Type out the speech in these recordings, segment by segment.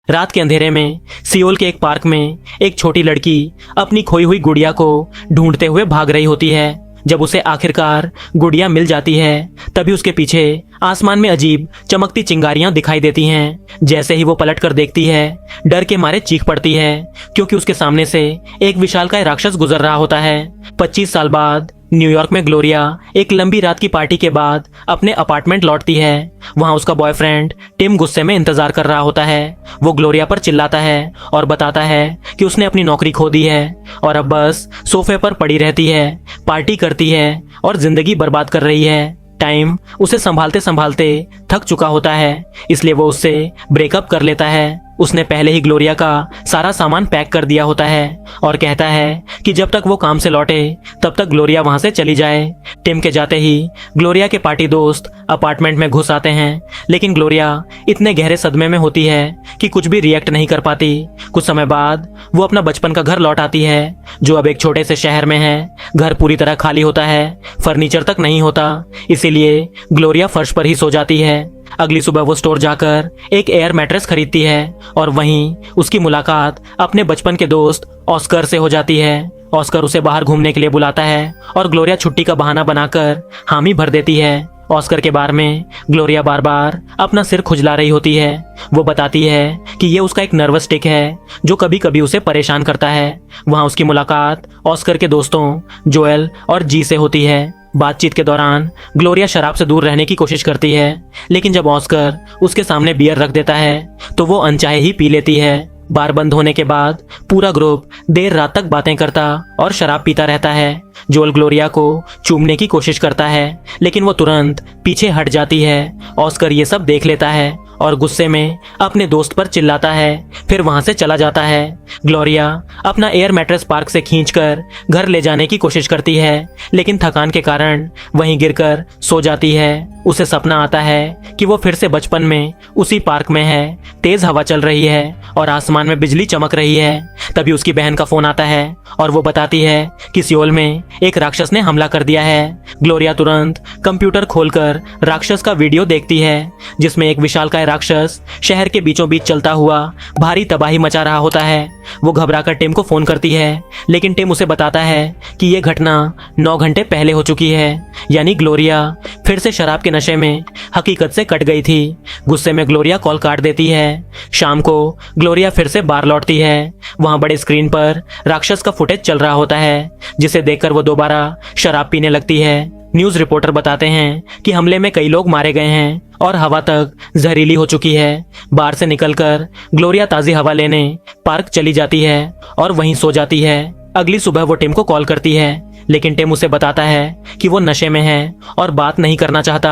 रात के अंधेरे में सियोल के एक पार्क में एक छोटी लड़की अपनी खोई हुई गुड़िया को ढूंढते हुए भाग रही होती है। जब उसे आखिरकार गुड़िया मिल जाती है तभी उसके पीछे आसमान में अजीब चमकती चिंगारियां दिखाई देती हैं। जैसे ही वो पलट कर देखती है डर के मारे चीख पड़ती है, क्योंकि उसके सामने से एक विशालकाय राक्षस गुजर रहा होता है। 25 साल बाद न्यूयॉर्क में ग्लोरिया एक लंबी रात की पार्टी के बाद अपने अपार्टमेंट लौटती है। वहां उसका बॉयफ्रेंड टिम गुस्से में इंतजार कर रहा होता है। वो ग्लोरिया पर चिल्लाता है और बताता है कि उसने अपनी नौकरी खो दी है और अब बस सोफे पर पड़ी रहती है, पार्टी करती है और जिंदगी बर्बाद कर रही है। टाइम उसे संभालते संभालते थक चुका होता है, इसलिए वो उससे ब्रेकअप कर लेता है। उसने पहले ही ग्लोरिया का सारा सामान पैक कर दिया होता है और कहता है कि जब तक वो काम से लौटे तब तक ग्लोरिया वहां से चली जाए। टिम के जाते ही ग्लोरिया के पार्टी दोस्त अपार्टमेंट में घुस आते हैं, लेकिन ग्लोरिया इतने गहरे सदमे में होती है कि कुछ भी रिएक्ट नहीं कर पाती। कुछ समय बाद वो अपना बचपन का घर लौट आती है, जो अब एक छोटे से शहर में है। घर पूरी तरह खाली होता है, फर्नीचर तक नहीं होता, इसीलिए ग्लोरिया फर्श पर ही सो जाती है। अगली सुबह वो स्टोर जाकर एक एयर मैट्रेस खरीदती है और वहीं उसकी मुलाकात अपने बचपन के दोस्त ऑस्कर से हो जाती है। ऑस्कर उसे बाहर घूमने के लिए बुलाता है और ग्लोरिया छुट्टी का बहाना बनाकर हामी भर देती है। ऑस्कर के बार में ग्लोरिया बार बार अपना सिर खुजला रही होती है। वो बताती है कि ये उसका एक नर्वस टिक है जो कभी कभी उसे परेशान करता है। वहाँ उसकी मुलाकात ऑस्कर के दोस्तों जोएल और जी से होती है। बातचीत के दौरान ग्लोरिया शराब से दूर रहने की कोशिश करती है, लेकिन जब ऑस्कर उसके सामने बियर रख देता है तो वो अनचाहे ही पी लेती है। बार बंद होने के बाद पूरा ग्रुप देर रात तक बातें करता और शराब पीता रहता है। जोएल ग्लोरिया को चूमने की कोशिश करता है, लेकिन वो तुरंत पीछे हट जाती है। ऑस्कर ये सब देख लेता है और गुस्से में अपने दोस्त पर चिल्लाता है, फिर वहां से चला जाता है। ग्लोरिया अपना एयर मैट्रेस पार्क से खींचकर घर ले जाने की कोशिश करती है, लेकिन थकान के कारण वहीं गिरकर सो जाती है। उसे सपना आता है कि वो फिर से बचपन में उसी पार्क में है। तेज हवा चल रही है और आसमान में बिजली चमक रही है। तभी उसकी बहन का फोन आता है और वो बताती है कि सियोल में एक राक्षस ने हमला कर दिया है। ग्लोरिया तुरंत कंप्यूटर खोलकर राक्षस का वीडियो देखती है, जिसमें एक विशालकाय राक्षस शहर के बीचों बीच चलता हुआ भारी तबाही मचा रहा होता है। वो घबराकर टिम को फोन करती है, लेकिन टिम उसे बताता है कि यह घटना 9 घंटे पहले हो चुकी है, यानी ग्लोरिया फिर से शराब के नशे में हकीकत से कट गई थी। गुस्से में ग्लोरिया कॉल काट देती है। शाम को ग्लोरिया फिर से बार लौटती है। वहां बड़े स्क्रीन पर राक्षस का फुटेज चल रहा होता है, जिसे देखकर वो दोबारा शराब पीने लगती है। न्यूज रिपोर्टर बताते हैं कि हमले में कई लोग मारे गए हैं और हवा तक जहरीली हो चुकी है। बार से निकलकर ग्लोरिया ताजी हवा लेने पार्क चली जाती है और वहीं सो जाती है। अगली सुबह वो टिम को कॉल करती है, लेकिन टिम उसे बताता है कि वो नशे में है और बात नहीं करना चाहता।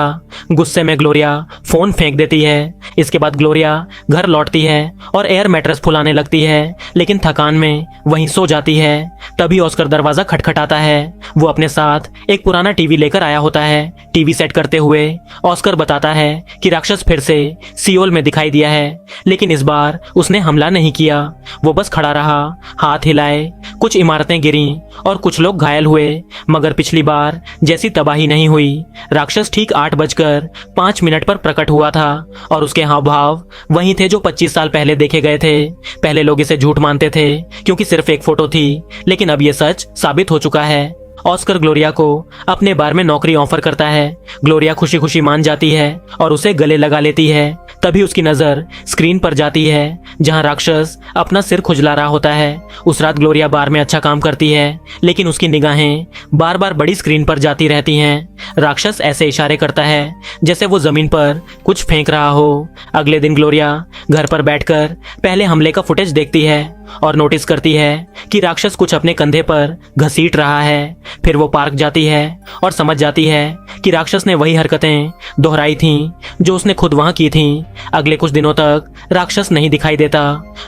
गुस्से में ग्लोरिया फोन फेंक देती है। इसके बाद ग्लोरिया घर लौटती है और एयर मैट्रेस फुलाने लगती है, लेकिन थकान में वहीं सो जाती है। तभी ऑस्कर दरवाजा खटखटाता है। वो अपने साथ एक पुराना टीवी लेकर आया होता है। टीवी सेट करते हुए ऑस्कर बताता है कि राक्षस फिर से सियोल में दिखाई दिया है, लेकिन इस बार उसने हमला नहीं किया। वो बस खड़ा रहा, हाथ हिलाए, कुछ इमारतें गिरी और कुछ लोग घायल हुए, मगर पिछली बार जैसी तबाही नहीं हुई। राक्षस ठीक 8:05 पर प्रकट हुआ था और उसके हाव भाव वही थे जो 25 साल पहले देखे गए थे। पहले लोग इसे झूठ मानते थे क्योंकि सिर्फ एक फोटो थी, लेकिन अब यह सच साबित हो चुका है। ऑस्कर ग्लोरिया को अपने बार में नौकरी ऑफर करता है। ग्लोरिया खुशी खुशी मान जाती है और उसे गले लगा लेती है। तभी उसकी नजर स्क्रीन पर जाती है, जहां राक्षस अपना सिर खुजला रहा होता है। उस रात ग्लोरिया बार में अच्छा काम करती है, लेकिन उसकी निगाहें बार बार बड़ी स्क्रीन पर जाती रहती हैं। राक्षस ऐसे इशारे करता है जैसे वो जमीन पर कुछ फेंक रहा हो। अगले दिन ग्लोरिया घर पर बैठकर पहले हमले का फुटेज देखती है और नोटिस करती है कि राक्षस कुछ अपने कंधे पर घसीट रहा है। फिर वो पार्क जाती है और समझ जाती है कि राक्षस ने वही हरकतें दोहराई थीं जो उसने खुद वहां की थीं। अगले कुछ दिनों तक राक्षस नहीं दिखाई देता।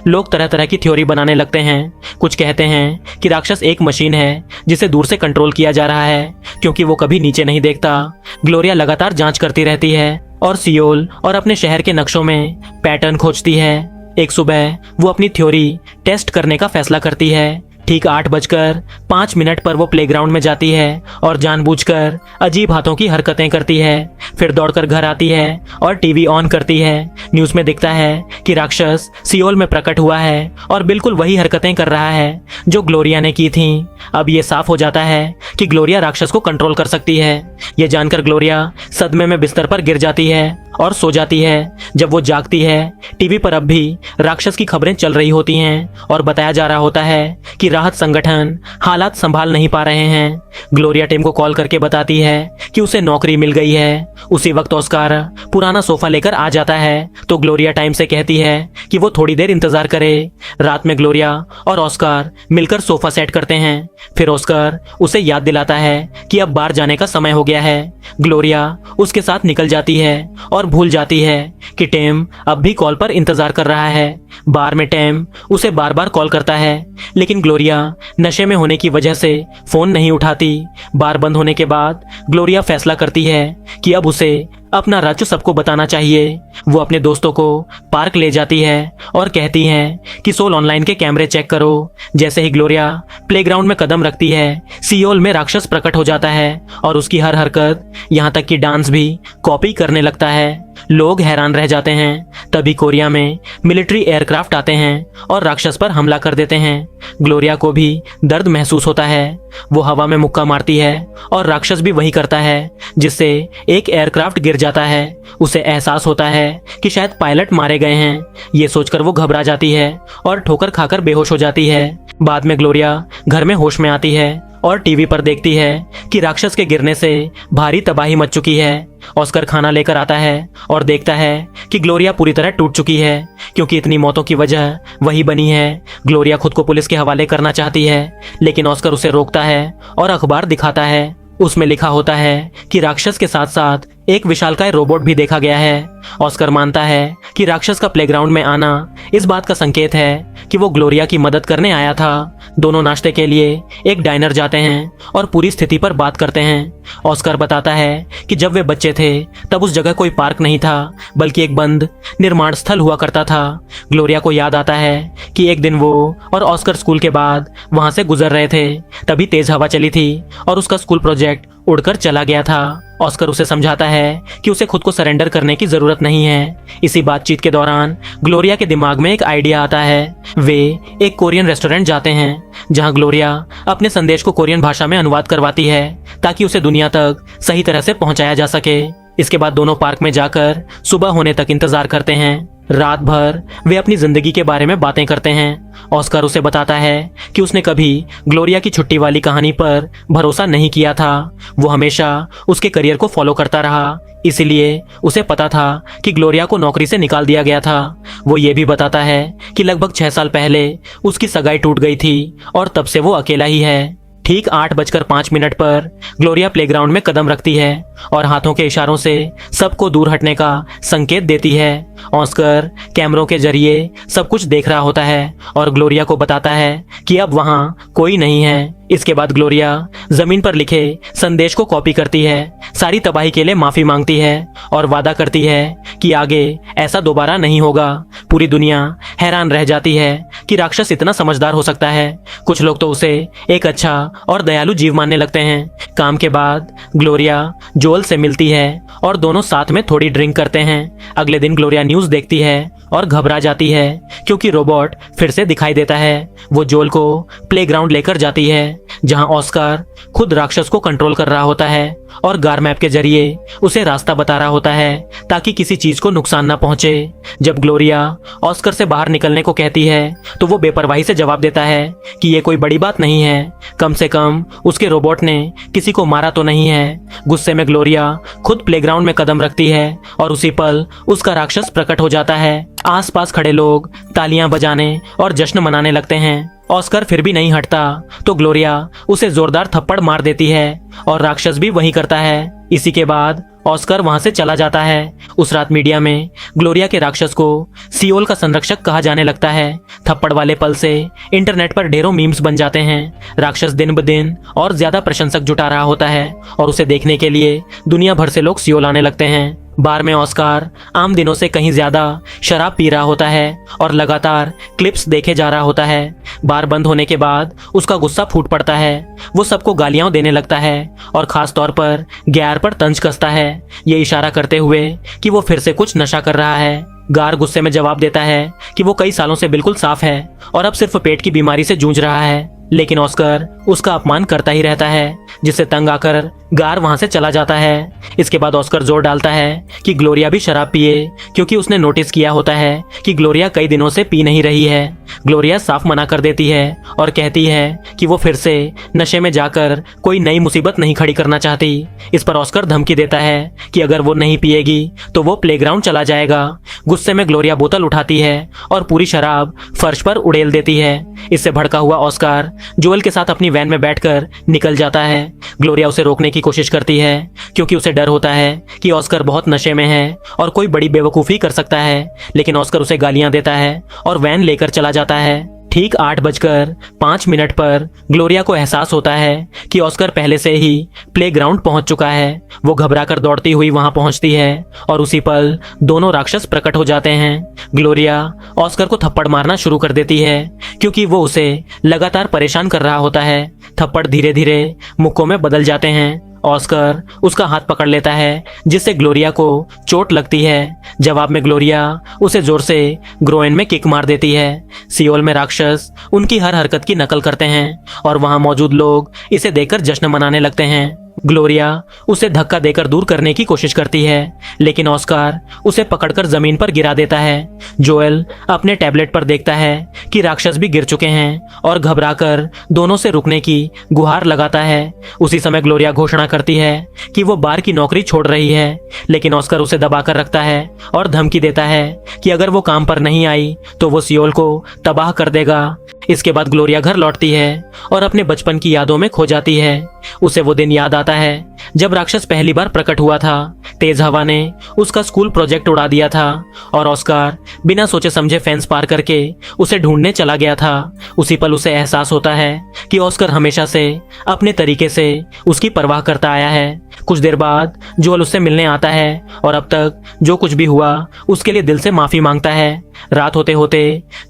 लोग तरह तरह की थ्योरी बनाने लगते हैं। कुछ कहते हैं कि राक्षस एक मशीन है जिसे दूर से कंट्रोल किया जा रहा है, क्योंकि वो कभी नीचे नहीं देखता। ग्लोरिया लगातार जांच करती रहती है और सियोल और अपने शहर के नक्शों में पैटर्न खोजती है। एक सुबह वो अपनी थ्योरी टेस्ट करने का फैसला करती है। ठीक 8:05 पर वो प्लेग्राउंड में जाती है और जानबूझकर अजीब हाथों की हरकतें करती है। फिर दौड़कर घर आती है और टीवी ऑन करती है। न्यूज में दिखता है कि राक्षस सियोल में प्रकट हुआ है और बिल्कुल वही हरकतें कर रहा है जो ग्लोरिया ने की थी। अब ये साफ हो जाता है कि ग्लोरिया राक्षस को कंट्रोल कर सकती है। ये जानकर ग्लोरिया सदमे में बिस्तर पर गिर जाती है और सो जाती है। जब वो जागती है, टीवी पर अब भी राक्षस की खबरें चल रही होती हैं और बताया जा रहा होता है कि राहत संगठन हालात संभाल नहीं पा रहे हैं। ग्लोरिया टिम को कॉल करके बताती है कि उसे नौकरी मिल गई है। उसी वक्त ऑस्कार पुराना सोफा लेकर आ जाता है तो ग्लोरिया टाइम से कहती है कि वो थोड़ी देर इंतजार करे। रात में ग्लोरिया और ऑस्कार मिलकर सोफा सेट करते हैं। फिर ऑस्कार उसे याद दिलाता है कि अब बाहर जाने का समय हो गया है। ग्लोरिया उसके साथ निकल जाती है और भूल जाती है कि टेम अब भी कॉल पर इंतजार कर रहा है। बार में टेम उसे बार बार कॉल करता है, लेकिन ग्लोरिया नशे में होने की वजह से फोन नहीं उठाती। बार बंद होने के बाद ग्लोरिया फैसला करती है कि अब उसे अपना राज सबको बताना चाहिए। वो अपने दोस्तों को पार्क ले जाती है और कहती है कि सोल ऑनलाइन के कैमरे चेक करो। जैसे ही ग्लोरिया प्लेग्राउंड में कदम रखती है, सियोल में राक्षस प्रकट हो जाता है और उसकी हर हरकत, यहाँ तक कि डांस भी कॉपी करने लगता है। लोग हैरान रह जाते हैं। तभी कोरिया में मिलिट्री एयरक्राफ्ट आते हैं और राक्षस पर हमला कर देते हैं। ग्लोरिया को भी दर्द महसूस होता है। वो हवा में मुक्का मारती है और राक्षस भी वही करता है, जिससे एक एयरक्राफ्ट गिर जाता है। उसे एहसास होता है कि शायद पायलट मारे गए हैं। ये सोचकर वो घबरा जाती है और ठोकर खाकर बेहोश हो जाती है। बाद में ग्लोरिया घर में होश में आती है और टीवी पर देखती है कि राक्षस के गिरने से भारी तबाही मच चुकी है। ऑस्कर खाना लेकर आता है और देखता है कि ग्लोरिया पूरी तरह टूट चुकी है, क्योंकि इतनी मौतों की वजह वही बनी है। ग्लोरिया खुद को पुलिस के हवाले करना चाहती है, लेकिन ऑस्कर उसे रोकता है और अखबार दिखाता है। उसमें लिखा होता है कि राक्षस के साथ साथ एक विशालकाय रोबोट भी देखा गया है। ऑस्कर मानता है कि राक्षस का प्लेग्राउंड में आना इस बात का संकेत है कि वो ग्लोरिया की मदद करने आया था। दोनों नाश्ते के लिए एक डाइनर जाते हैं और पूरी स्थिति पर बात करते हैं। ऑस्कर बताता है कि जब वे बच्चे थे तब उस जगह कोई पार्क नहीं था, बल्कि एक बंद निर्माण स्थल हुआ करता था। ग्लोरिया को याद आता है कि एक दिन वो और ऑस्कर स्कूल के बाद वहां से गुजर रहे थे। तभी तेज हवा चली थी और उसका स्कूल प्रोजेक्ट उड़कर चला गया था। ऑस्कर उसे समझाता है कि उसे खुद को सरेंडर करने की जरूरत नहीं है। इसी बातचीत के दौरान ग्लोरिया के दिमाग में एक आइडिया आता है। वे एक कोरियन रेस्टोरेंट जाते हैं, जहां ग्लोरिया अपने संदेश को कोरियन भाषा में अनुवाद करवाती है ताकि उसे दुनिया तक सही तरह से पहुंचाया जा सके। इसके बाद दोनों पार्क में जाकर सुबह होने तक इंतजार करते हैं। रात भर वे अपनी जिंदगी के बारे में बातें करते हैं। ऑस्कर उसे बताता है कि उसने कभी ग्लोरिया की छुट्टी वाली कहानी पर भरोसा नहीं किया था। वो हमेशा उसके करियर को फॉलो करता रहा, इसलिए उसे पता था कि ग्लोरिया को नौकरी से निकाल दिया गया था। वो ये भी बताता है कि लगभग 6 साल पहले उसकी सगाई टूट गई थी और तब से वो अकेला ही है। ठीक 8:05 पर ग्लोरिया प्लेग्राउंड में कदम रखती है और हाथों के इशारों से सबको दूर हटने का संकेत देती है। ऑस्कर कैमरों के जरिए सब कुछ देख रहा होता है और ग्लोरिया को बताता है कि अब वहां कोई नहीं है। इसके बाद ग्लोरिया जमीन पर लिखे संदेश को कॉपी करती है, सारी तबाही के लिए माफी मांगती है और वादा करती है कि आगे ऐसा दोबारा नहीं होगा। पूरी दुनिया हैरान रह जाती है कि राक्षस इतना समझदार हो सकता है। कुछ लोग तो उसे एक अच्छा और दयालु जीव मानने लगते हैं। काम के बाद ग्लोरिया जोल से मिलती है और दोनों साथ में थोड़ी ड्रिंक करते हैं। अगले दिन ग्लोरिया न्यूज देखती है और घबरा जाती है क्योंकि रोबोट फिर से दिखाई देता है। वो जोल को प्लेग्राउंड लेकर जाती है, जहां ऑस्कर खुद राक्षस को कंट्रोल कर रहा होता है और गार मैप के जरिए उसे रास्ता बता रहा होता है ताकि किसी चीज को नुकसान ना पहुंचे। जब ग्लोरिया ऑस्कर से बाहर निकलने को कहती है तो वो बेपरवाही से जवाब देता है कि ये कोई बड़ी बात नहीं है, कम से कम उसके रोबोट ने किसी को मारा तो नहीं है। गुस्से में ग्लोरिया खुद प्लेग्राउंड में कदम रखती है और उसी पल उसका राक्षस प्रकट हो जाता है। आसपास खड़े लोग तालियां बजाने और जश्न मनाने लगते हैं। ऑस्कर फिर भी नहीं हटता तो ग्लोरिया उसे जोरदार थप्पड़ मार देती है और राक्षस भी वही करता है। इसी के बाद ऑस्कर वहां से चला जाता है। उस रात मीडिया में ग्लोरिया के राक्षस को सियोल का संरक्षक कहा जाने लगता है। थप्पड़ वाले पल से इंटरनेट पर ढेरों मीम्स बन जाते हैं। राक्षस दिन ब दिन और ज्यादा प्रशंसक जुटा रहा होता है और उसे देखने के लिए दुनिया भर से लोग सियोल आने लगते हैं। बार में ऑस्कार आम दिनों से कहीं ज्यादा शराब पी रहा होता है और लगातार क्लिप्स देखे जा रहा होता है। बार बंद होने के बाद उसका गुस्सा फूट पड़ता है। वो सबको गालियां देने लगता है और खास तौर पर गैर पर तंज कसता है, ये इशारा करते हुए कि वो फिर से कुछ नशा कर रहा है। गार गुस्से में जवाब देता है कि वो कई सालों से बिल्कुल साफ है और अब सिर्फ पेट की बीमारी से जूझ रहा है। लेकिन ऑस्कर उसका अपमान करता ही रहता है, जिससे तंग आकर गार वहां से चला जाता है। इसके बाद ऑस्कर जोर डालता है कि ग्लोरिया भी शराब पिए, क्योंकि उसने नोटिस किया होता है कि ग्लोरिया कई दिनों से पी नहीं रही है। ग्लोरिया साफ मना कर देती है और कहती है कि वो फिर से नशे में जाकर कोई नई मुसीबत नहीं खड़ी करना चाहती। इस पर ऑस्कर धमकी देता है कि अगर वो नहीं पिएगी तो वो प्लेग्राउंड चला जाएगा। गुस्से में ग्लोरिया बोतल उठाती है और पूरी शराब फर्श पर उड़ेल देती है। इससे भड़का हुआ ऑस्कर जोएल के साथ अपनी वैन में बैठकर निकल जाता है। ग्लोरिया उसे रोकने की कोशिश करती है, क्योंकि उसे डर होता है कि ऑस्कर बहुत नशे में है और कोई बड़ी बेवकूफ़ी कर सकता है। लेकिन ऑस्कर उसे गालियां देता है और वैन लेकर चला जाता है। ठीक 8:05 पर ग्लोरिया को एहसास होता है कि ऑस्कर पहले से ही प्लेग्राउंड पहुंच चुका है। वो घबराकर दौड़ती हुई वहां पहुंचती है और उसी पल दोनों राक्षस प्रकट हो जाते हैं। ग्लोरिया ऑस्कर को थप्पड़ मारना शुरू कर देती है, क्योंकि वो उसे लगातार परेशान कर रहा होता है। थप्पड़ धीरे धीरे मुक्कों में बदल जाते हैं। ऑस्कर उसका हाथ पकड़ लेता है, जिससे ग्लोरिया को चोट लगती है। जवाब में ग्लोरिया उसे जोर से ग्रोइन में किक मार देती है। सियोल में राक्षस उनकी हर हरकत की नकल करते हैं और वहां मौजूद लोग इसे देखकर जश्न मनाने लगते हैं। ग्लोरिया उसे धक्का देकर दूर करने की कोशिश करती है, लेकिन ऑस्कार उसे पकड़कर जमीन पर गिरा देता है। जोएल अपने टैबलेट पर देखता है कि राक्षस भी गिर चुके हैं और घबराकर दोनों से रुकने की गुहार लगाता है। उसी समय ग्लोरिया घोषणा करती है कि वो बार की नौकरी छोड़ रही है, लेकिन ऑस्कर उसे दबाकर रखता है और धमकी देता है कि अगर वो काम पर नहीं आई तो वो सियोल को तबाह कर देगा। इसके बाद ग्लोरिया घर लौटती है और अपने बचपन की यादों में खो जाती है। उसे वो दिन याद आता है जब राक्षस पहली बार प्रकट हुआ था। तेज हवा ने उसका स्कूल प्रोजेक्ट उड़ा दिया था और ऑस्कार बिना सोचे समझे फेंस पार करके उसे ढूंढने चला गया था। उसी पल उसे एहसास होता है कि ऑस्कर हमेशा से अपने तरीके से उसकी परवाह करता आया है। कुछ देर बाद जोएल उससे मिलने आता है और अब तक जो कुछ भी हुआ उसके लिए दिल से माफी मांगता है। रात होते होते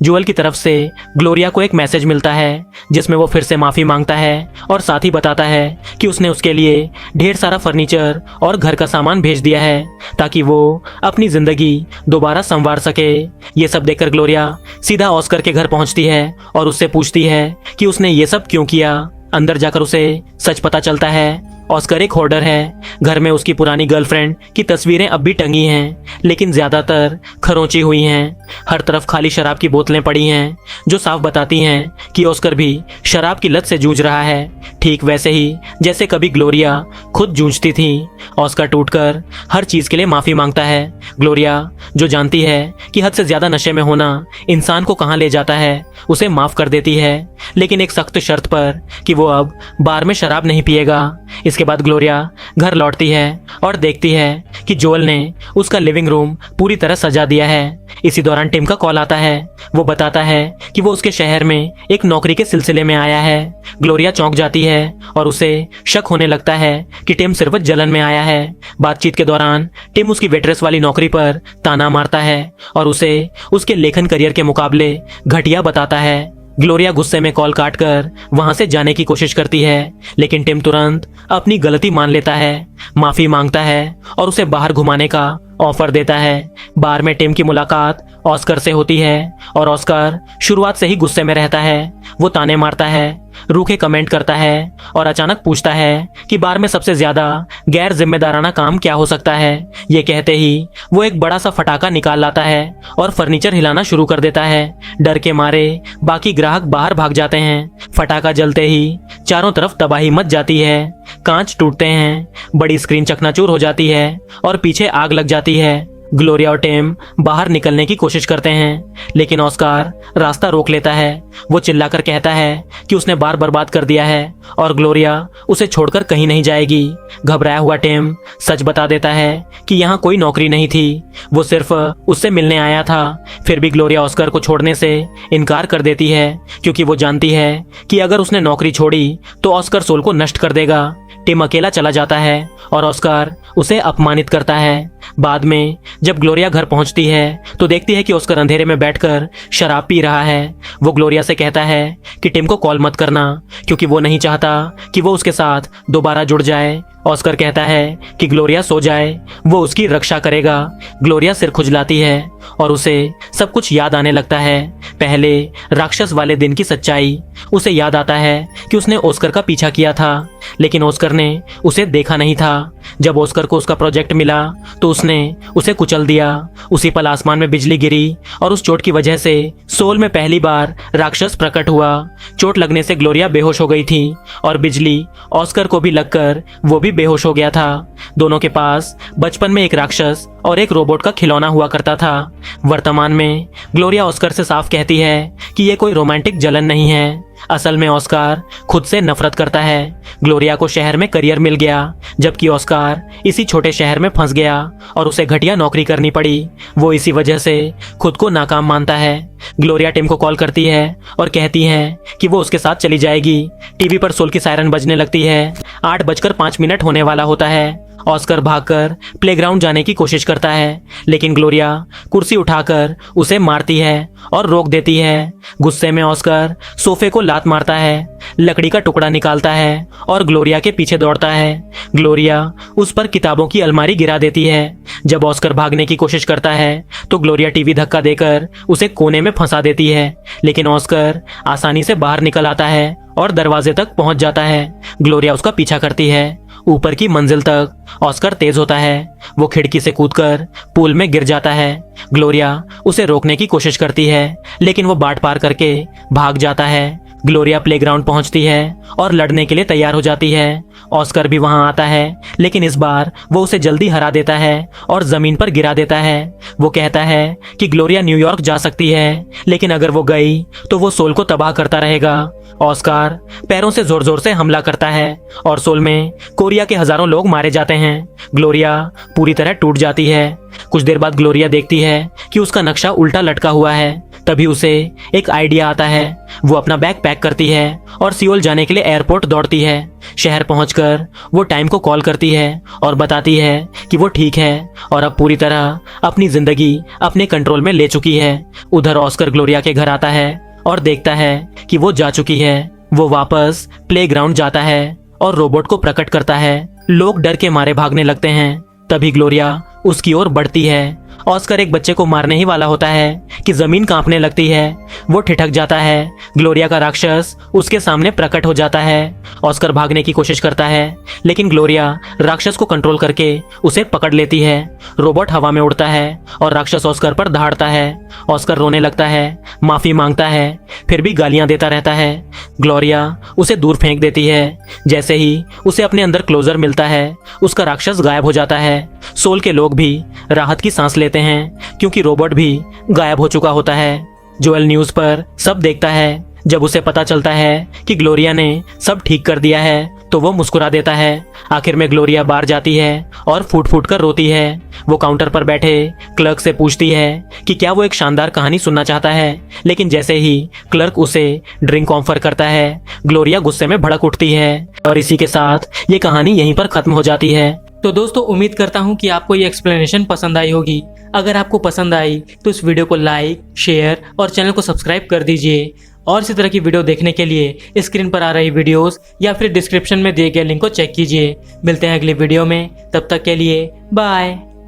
जोएल की तरफ से ग्लोरिया को एक मैसेज मिलता है, जिसमें वो फिर से माफी मांगता है और साथ ही बताता है कि उसने उसके लिए ढेर सारा फर्नीचर और घर का सामान भेज दिया है, ताकि वो अपनी जिंदगी दोबारा संवार सके। ये सब देखकर ग्लोरिया सीधा ऑस्कर के घर पहुंचती है और उससे पूछती है कि उसने ये सब क्यों किया। अंदर जाकर उसे सच पता चलता है। ऑस्कर एक होर्डर है। घर में उसकी पुरानी गर्लफ्रेंड की तस्वीरें अब भी टंगी हैं, लेकिन ज्यादातर खरोंची हुई हैं। हर तरफ खाली शराब की बोतलें पड़ी हैं, जो साफ बताती हैं कि ऑस्कर भी शराब की लत से जूझ रहा है, ठीक वैसे ही जैसे कभी ग्लोरिया खुद जूझती थी। ऑस्कर टूटकर हर चीज के लिए माफी मांगता है। ग्लोरिया, जो जानती है कि हद से ज्यादा नशे में होना इंसान को कहां ले जाता है, उसे माफ कर देती है, लेकिन एक सख्त शर्त पर कि वो अब बार में शराब नहीं पिएगा। इसके बाद ग्लोरिया घर लौटती है और देखती है कि जोएल ने उसका लिविंग रूम पूरी तरह सजा दिया है। इसी दौरान टिम का कॉल आता है। वो बताता है कि वो उसके शहर में एक नौकरी के सिलसिले में आया है। ग्लोरिया चौंक जाती है और उसे शक होने लगता है कि टिम सिर्फ जलन में आया है। बातचीत के दौरान टिम उसकी वेट्रेस वाली नौकरी पर ताना मारता है और उसे उसके लेखन करियर के मुकाबले घटिया बताता है। ग्लोरिया गुस्से में कॉल काटकर वहां से जाने की कोशिश करती है, लेकिन टिम तुरंत अपनी गलती मान लेता है, माफी मांगता है और उसे बाहर घुमाने का ऑफर देता है। बार में टिम की मुलाकात ऑस्कर से होती है और ऑस्कर शुरुआत से ही गुस्से में रहता है। वो ताने मारता है, रूखे कमेंट करता है और अचानक पूछता है कि बार में सबसे ज्यादा गैर जिम्मेदाराना काम क्या हो सकता है। ये कहते ही वो एक बड़ा सा फटाका निकाल लाता है और फर्नीचर हिलाना शुरू कर देता है। डर के मारे बाकी ग्राहक बाहर भाग जाते हैं। फटाका जलते ही चारों तरफ तबाही मच जाती है। कांच टूटते हैं, बड़ी स्क्रीन चकनाचूर हो जाती है और पीछे आग लग जाती है। ग्लोरिया और टिम बाहर निकलने की कोशिश करते हैं, लेकिन ऑस्कार रास्ता रोक लेता है। वो चिल्लाकर कहता है कि उसने बार बर्बाद कर दिया है और ग्लोरिया उसे छोड़कर कहीं नहीं जाएगी। घबराया हुआ टिम सच बता देता है कि यहाँ कोई नौकरी नहीं थी, वो सिर्फ उससे मिलने आया था। फिर भी ग्लोरिया ऑस्कर को छोड़ने से इनकार कर देती है, क्योंकि वो जानती है कि अगर उसने नौकरी छोड़ी तो ऑस्कर सोल को नष्ट कर देगा। टिम अकेला चला जाता है और ऑस्कर उसे अपमानित करता है। बाद में जब ग्लोरिया घर पहुंचती है तो देखती है कि ऑस्कर अंधेरे में बैठकर शराब पी रहा है। वो ग्लोरिया से कहता है कि टिम को कॉल मत करना क्योंकि वो नहीं चाहता कि वो उसके साथ दोबारा जुड़ जाए। ऑस्कर कहता है कि ग्लोरिया सो जाए, वो उसकी रक्षा करेगा। ग्लोरिया सिर खुजलाती है और उसे सब कुछ याद आने लगता है, पहले राक्षस वाले दिन की सच्चाई। उसे याद आता है कि उसने ऑस्कर का पीछा किया था लेकिन ऑस्कर ने उसे देखा नहीं था। जब ऑस्कर को उसका प्रोजेक्ट मिला तो उसने उसे कुचल दिया। उसी पल आसमान में बिजली गिरी और उस चोट की वजह से सोल में पहली बार राक्षस प्रकट हुआ। चोट लगने से ग्लोरिया बेहोश हो गई थी और बिजली ऑस्कर को भी लगकर वो भी बेहोश हो गया था। दोनों के पास बचपन में एक राक्षस और एक रोबोट का खिलौना हुआ करता था। वर्तमान में ग्लोरिया ऑस्कर से साफ कहती है कि ये कोई रोमांटिक जलन नहीं है, असल में ऑस्कार खुद से नफरत करता है। ग्लोरिया को शहर में करियर मिल गया जबकि ऑस्कार इसी छोटे शहर में फंस गया और उसे घटिया नौकरी करनी पड़ी। वो इसी वजह से खुद को नाकाम मानता है। ग्लोरिया टिम को कॉल करती है और कहती है कि वो उसके साथ चली जाएगी। टीवी पर सोल की सायरन बजने लगती है। 8:05 होने वाला होता है। ऑस्कर भागकर प्लेग्राउंड जाने की कोशिश करता है लेकिन ग्लोरिया कुर्सी उठाकर उसे मारती है और रोक देती है। गुस्से में ऑस्कर सोफे को लात मारता है, लकड़ी का टुकड़ा निकालता है और ग्लोरिया के पीछे दौड़ता है। ग्लोरिया उस पर किताबों की अलमारी गिरा देती है। जब ऑस्कर भागने की कोशिश करता है तो ग्लोरिया टीवी धक्का देकर उसे कोने में फंसा देती है लेकिन ऑस्कर आसानी से बाहर निकल आता है और दरवाजे तक पहुंच जाता है। ग्लोरिया उसका पीछा करती है। ऊपर की मंजिल तक ऑस्कर तेज होता है। वो खिड़की से कूदकर पूल में गिर जाता है। ग्लोरिया उसे रोकने की कोशिश करती है लेकिन वो बाट पार करके भाग जाता है। ग्लोरिया प्लेग्राउंड पहुंचती है और लड़ने के लिए तैयार हो जाती है। ऑस्कर भी वहां आता है लेकिन इस बार वो उसे जल्दी हरा देता है और जमीन पर गिरा देता है। वो कहता है कि ग्लोरिया न्यूयॉर्क जा सकती है लेकिन अगर वो गई तो वो सोल को तबाह करता रहेगा। ऑस्कार पैरों से जोर जोर से हमला करता है और सोल में कोरिया के हजारों लोग मारे जाते हैं। ग्लोरिया पूरी तरह टूट जाती है। कुछ देर बाद ग्लोरिया देखती है कि उसका नक्शा उल्टा लटका हुआ है। तभी उसे एक आइडिया आता है। वो अपना बैग पैक करती है और सियोल जाने के लिए एयरपोर्ट दौड़ती है। शहर पहुंचकर वो टाइम को कॉल करती है और बताती है कि वो ठीक है और अब पूरी तरह अपनी जिंदगी अपने कंट्रोल में ले चुकी है। उधर ऑस्कर ग्लोरिया के घर आता है और देखता है कि वो जा चुकी है। वो वापस प्लेग्राउंड जाता है और रोबोट को प्रकट करता है। लोग डर के मारे भागने लगते हैं। तभी ग्लोरिया उसकी ओर बढ़ती है। ऑस्कर एक बच्चे को मारने ही वाला होता है कि जमीन कांपने लगती है। वो ठिठक जाता है। ग्लोरिया का राक्षस उसके सामने प्रकट हो जाता है। ऑस्कर भागने की कोशिश करता है लेकिन ग्लोरिया राक्षस को कंट्रोल करके उसे पकड़ लेती है। रोबोट हवा में उड़ता है और राक्षस ऑस्कर पर दहाड़ता है। ऑस्कर रोने लगता है, माफी मांगता है, फिर भी गालियां देता रहता है। ग्लोरिया उसे दूर फेंक देती है। जैसे ही उसे अपने अंदर क्लोजर मिलता है उसका राक्षस गायब हो जाता है। सोल के लोग भी राहत की सांस लेते हैं क्योंकि रोबोट भी गायब हो चुका होता है। जोएल न्यूज पर सब देखता है। जब उसे पता चलता है कि ग्लोरिया ने सब ठीक कर दिया है तो वो मुस्कुरा देता है। आखिर में ग्लोरिया बाहर जाती है और फूट फूट कर रोती है। वो काउंटर पर बैठे क्लर्क से पूछती है कि क्या वो एक शानदार कहानी सुनना चाहता है लेकिन जैसे ही क्लर्क उसे ड्रिंक ऑफर करता है ग्लोरिया गुस्से में भड़क उठती है और इसी के साथ ये कहानी यहीं पर खत्म हो जाती है। तो दोस्तों उम्मीद करता हूँ कि आपको ये एक्सप्लेनेशन पसंद आई होगी। अगर आपको पसंद आई तो इस वीडियो को लाइक, शेयर और चैनल को सब्सक्राइब कर दीजिए। और इसी तरह की वीडियो देखने के लिए स्क्रीन पर आ रही वीडियोस या फिर डिस्क्रिप्शन में दिए गए लिंक को चेक कीजिए। मिलते हैं अगली वीडियो में, तब तक के लिए बाय।